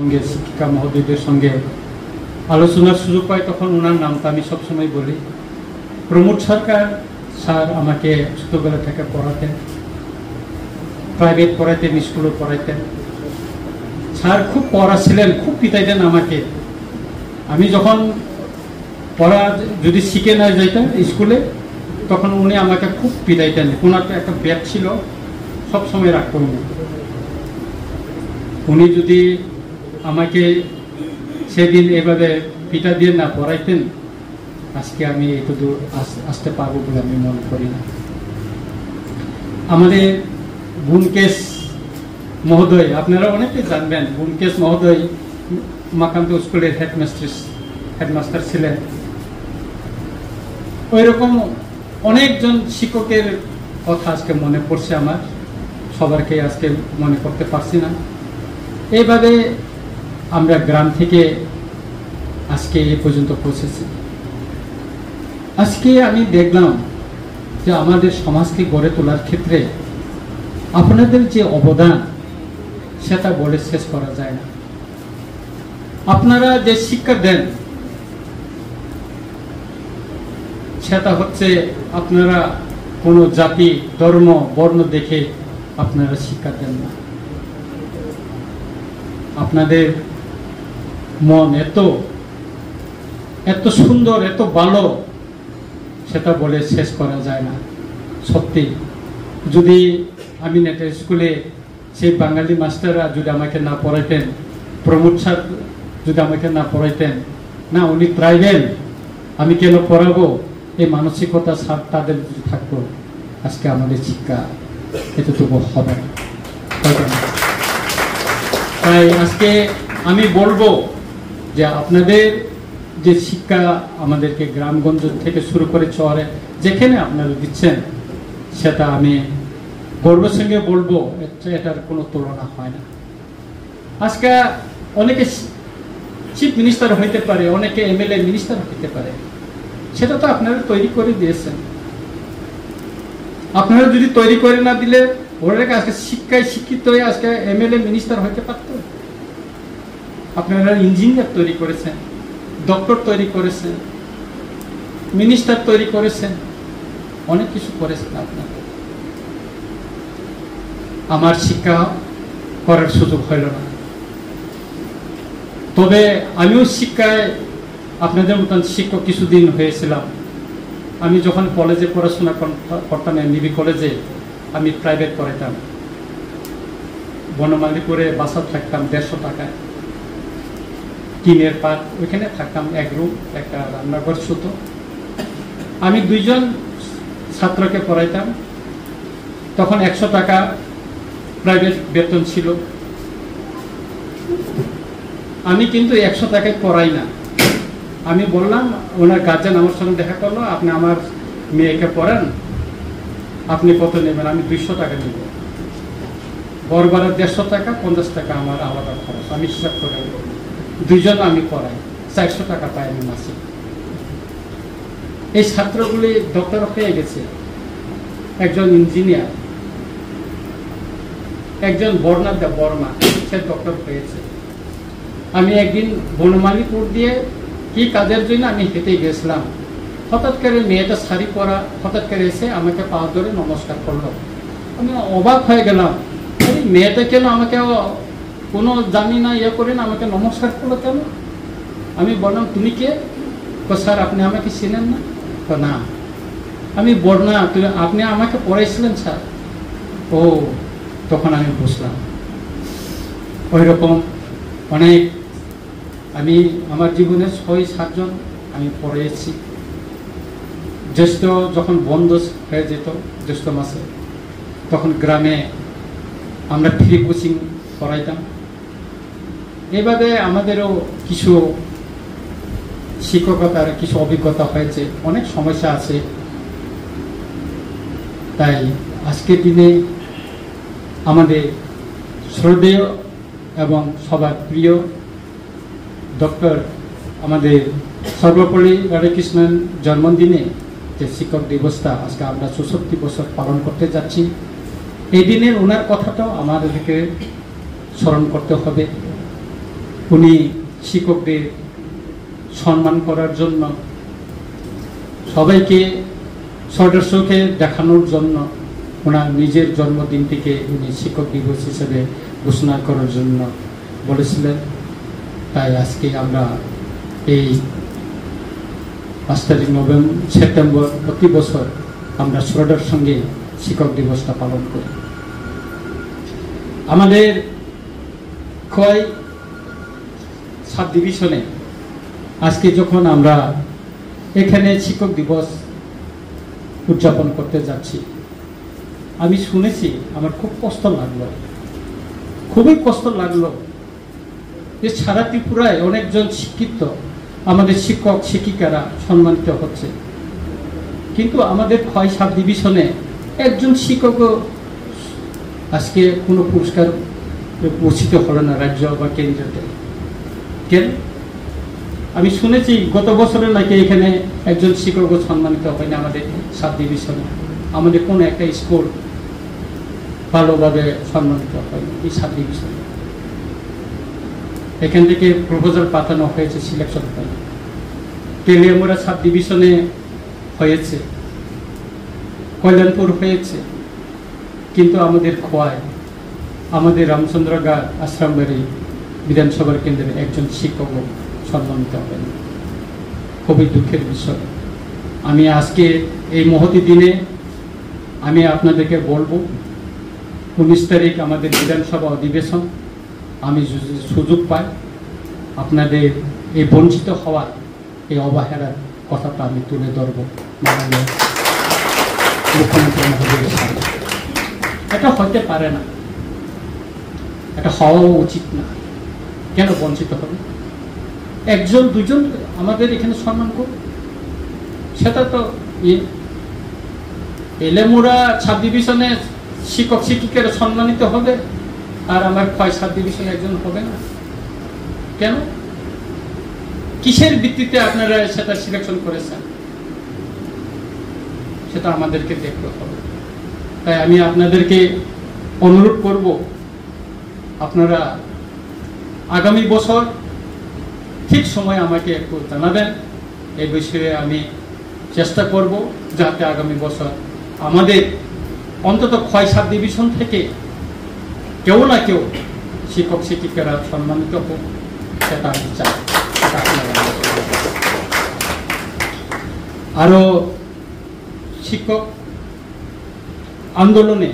সঙ্গে শিক্ষিকা মহোদয়দের সঙ্গে আলোচনার সুযোগ পাই তখন ওনার নামটা আমি সবসময় বলি। প্রমোদ সরকার স্যার আমাকে ছোটবেলা থেকে পড়াতেন, প্রাইভেট পড়াইতেন, স্কুলে পড়াইতেন। স্যার খুব পড়া ছিলেন, খুব পিটাইতেন আমাকে। আমি যখন পড়া যদি শিখে না যাইতাম স্কুলে তখন উনি আমাকে খুব পিটাইতেন। ওনার একটা ব্যাগ ছিল, সবসময় রাখতেন উনি। যদি আমাকে সেদিন এভাবে পিটা দিয়ে না পড়াইতেন আজকে আমি একটু দূর আসতে পারবো বলে আমি মনে করি না। আমাদের বুনকেশ মহোদয়, আপনারা অনেকে জানবেন, বুনকেশ মহোদয় মাকান্ত স্কুলের হেডমাস্টার ছিলেন। ওই রকম অনেকজন শিক্ষকের কথা আজকে মনে পড়ছে আমার, সবারকে আজকে মনে করতে পারছি না। এইভাবে আমরা গ্রাম থেকে আজকে এই পর্যন্ত পৌঁছেছি। আজকে আমি দেখলাম যে আমাদের সমাজকে গড়ে তোলার ক্ষেত্রে আপনাদের যে অবদান সেটা বলে শেষ করা যায় না। আপনারা যে শিক্ষা দেন সেটা হচ্ছে আপনারা কোনো জাতি, ধর্ম, বর্ণ দেখে আপনারা শিক্ষা দেন না। আপনাদের মন এত সুন্দর, এত ভালো, সেটা বলে শেষ করা যায় না। সত্যি যদি আমি নেটের স্কুলে সেই বাঙালি মাস্টাররা যদি আমাকে না পড়াইতেন, প্রমোদ স্যার যদি আমাকে না পড়াইতেন, না উনি প্রাইভেট, আমি কেন পড়াবো, এই মানসিকতা তাদের যদি থাকতো আজকে আমাদের শিক্ষা এতটুকু হবে না। তাই আজকে আমি বলবো যে আপনাদের যে শিক্ষা আমাদেরকে গ্রামগঞ্জ থেকে শুরু করে শহরে যেখানে আপনারা দিচ্ছেন সেটা আমি গর্বের সঙ্গে বলবো, এটার কোনো তুলনা হয় না। আজকে অনেকে চিফ মিনিস্টার হইতে পারে, অনেকে এমএলএ মিনিস্টার হইতে পারে, সেটা তো আপনারা তৈরি করে দিয়েছেন। আপনারা যদি তৈরি করে না দিলে ওরা আজকে শিক্ষায় শিক্ষিত হয়ে আজকে এমএলএ মিনিস্টার হইতে পারত। আপনারা ইঞ্জিনিয়ার তৈরি করেছেন, ডক্টর তৈরি করেছেন, মিনিস্টার তৈরি করেছেন, অনেক কিছু করেছেন আপনারা। আমার শিক্ষা করার সুযোগ হইল না, তবে আমিও শিক্ষায় আপনাদের মতন শিক্ষক কিছুদিন হয়েছিলাম। আমি যখন কলেজে পড়াশোনা করতাম, এমবিবি কলেজে, আমি প্রাইভেট পড়াইতাম। বনমালীপুরে বাসা থাকতাম 150 টাকায়, টিনের পাট, ওইখানে থাকতাম, এক রুম, একটা রান্নাঘর ছোট। আমি 2 জন ছাত্রকে পড়াইতাম। তখন 100 টাকা প্রাইভেট বেতন ছিল। আমি কিন্তু 100 টাকায় পড়াই না। আমি বললাম, ওনার গার্জেন আমার সঙ্গে দেখা করলো, আপনি আমার মেয়েকে পড়ান, আপনি কত নেবেন? আমি 200 টাকা নেব। বরবারে 150 টাকা, 50 টাকা আমার আলাদা খরচ, আমি হিসাব করে 2 জন আমি পড়াই, 400 টাকা পাই আমি মাসে। এই ছাত্রগুলি ডক্টর হয়ে গেছে, একজন ইঞ্জিনিয়ার, একজন বর্মা, সে ডক্টর হয়েছে। আমি একদিন বনমালীপুর দিয়ে কি কাজের জন্য আমি হেঁটে গেছিলাম, হঠাৎ করে মেয়েটা শাড়ি পরা হঠাৎ করে এসে আমাকে পা ধরে নমস্কার করলো। আমি অবাক হয়ে গেলাম, এই মেয়েটা কেন আমাকে কোনো জানি না ইয়ে করে না আমাকে নমস্কার করলো কেন? আমি বললাম, তুমি কে? স্যার আপনি আমাকে চিনেন না? তো না। আমি বর্ণা, আপনি আমাকে পড়াইছিলেন স্যার? ও, তখন আমি বুঝলাম। ওই রকম অনেক আমি আমার জীবনে 6-7 জন আমি পড়িয়েছি। জ্যৈষ্ঠ যখন বন্ধ হয়ে যেত, জ্যৈষ্ঠ মাসে, তখন গ্রামে আমরা ফ্রি কোচিং করাইতাম। এভাবে আমাদেরও কিছু শিক্ষকতার কিছু অভিজ্ঞতা হয়েছে, অনেক সমস্যা আছে। তাই আজকের দিনে আমাদের শ্রদ্ধেয় এবং সবার প্রিয় ডক্টর আমাদের সর্বপল্লী রাধাকৃষ্ণন জন্মদিনে যে শিক্ষক দিবসটা আজকে আমরা 64 বছর পালন করতে যাচ্ছি, এই দিনের ওনার কথাটাও আমাদেরকে স্মরণ করতে হবে। উনি শিক্ষকদের সম্মান করার জন্য, সবাইকে সদস্যকে দেখানোর জন্য ওনার নিজের জন্মদিনটিকে উনি শিক্ষক দিবস হিসেবে ঘোষণা করার জন্য বলেছিলেন। তাই আজকে আমরা এই 5 তারিখ সেপ্টেম্বর প্রতি বছর আমরা শ্রদ্ধার সঙ্গে শিক্ষক দিবসটা পালন করি। আমাদের খোয়াই সাব ডিভিশনে আজকে যখন আমরা এখানে শিক্ষক দিবস উদযাপন করতে যাচ্ছি, আমি শুনেছি, আমার খুব কষ্ট লাগলো, খুবই কষ্ট লাগলো যে সারা ত্রিপুরায় অনেকজন শিক্ষিত আমাদের শিক্ষক শিক্ষিকারা সম্মানিত হচ্ছে, কিন্তু আমাদের খোয়াই সাব ডিভিশনে একজন শিক্ষকও আজকে কোনো পুরস্কার ঘোষিত হলো না রাজ্য বা কেন্দ্রতে। কেন? আমি শুনেছি গত বছরে নাকি এখানে একজন শিক্ষকও সম্মানিত হয়নি আমাদের সাব ডিভিশনে। আমাদের কোন একটা স্কুল ভালোভাবে সম্মানিত হয়নি এই সাব ডিভিশনে। এখান থেকে প্রপোজাল পাঠানো হয়েছে, সিলেকশন হয়নি। তেলিয়ামুড়া সাব ডিভিশনে হয়েছে, কল্যাণপুর হয়েছে, কিন্তু আমাদের খোয়াই, আমাদের রামচন্দ্রগড় আশ্রামবাড়ি বিধানসভার কেন্দ্রে একজন শিক্ষকও সম্মানিত হয়নি। খুবই দুঃখের বিষয়। আমি আজকে এই মহতি দিনে আমি আপনাদেরকে বলবো, 19 তারিখ আমাদের বিধানসভা অধিবেশন, আমি যদি সুযোগ পাই আপনাদের এই বঞ্চিত হওয়ার এই অবহেলার কথাটা আমি তুলে ধরব মাননীয় মুখ্যমন্ত্রী মহোদয়ের সামনে। এটা হতে পারে না, এটা হওয়া উচিত না। কেন বঞ্চিত হবে? একজন দুজন আমাদের এখানে সম্মান করুন, সেটা তো এলেমুড়া সাব ডিভিশনে শিক্ষক শিক্ষিকারা সম্মানিত হবে, আর আমার খোয়াই সাব ডিভিশনে একজন হবে না। কেন? কিসের ভিত্তিতে আপনারা সেটা সিলেকশন করেছেন, সেটা আমাদেরকে দেখতে হবে। তাই আমি আপনাদেরকে অনুরোধ করব, আপনারা আগামী বছর ঠিক সময় আমাকে একটু জানাবেন। এই বিষয়ে আমি চেষ্টা করব যাতে আগামী বছর আমাদের অন্তত খোয়াই সাব ডিভিশন থেকে কেউ না কেউ শিক্ষক শিক্ষিকারা সম্মানিত হোক, সেটা আমি চাই। আরো শিক্ষক আন্দোলনে,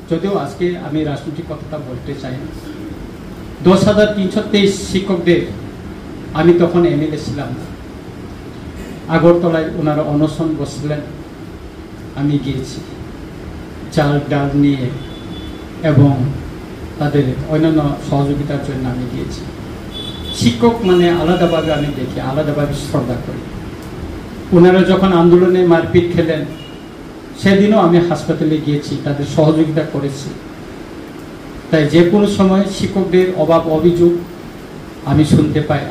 যদিও আজকে আমি রাজনৈতিক কথাটা বলতে চাই না, 10,323 শিক্ষকদের, আমি তখন এমএলএ ছিলাম না, আগরতলায় ওনারা অনশন বসলেন, আমি গিয়েছি চাল ডাল নিয়ে এবং তাদের অন্যান্য সহযোগিতার জন্য আমি গিয়েছি। শিক্ষক মানে আলাদাভাবে আমি দেখি, আলাদাভাবে শ্রদ্ধা করি। ওনারা যখন আন্দোলনে মারপিট খেলেন, সেদিনও আমি হাসপাতালে গিয়েছি, তাদের সহযোগিতা করেছি। তাই যে কোনো সময় শিক্ষকদের অভাব অভিযোগ আমি শুনতে পাই।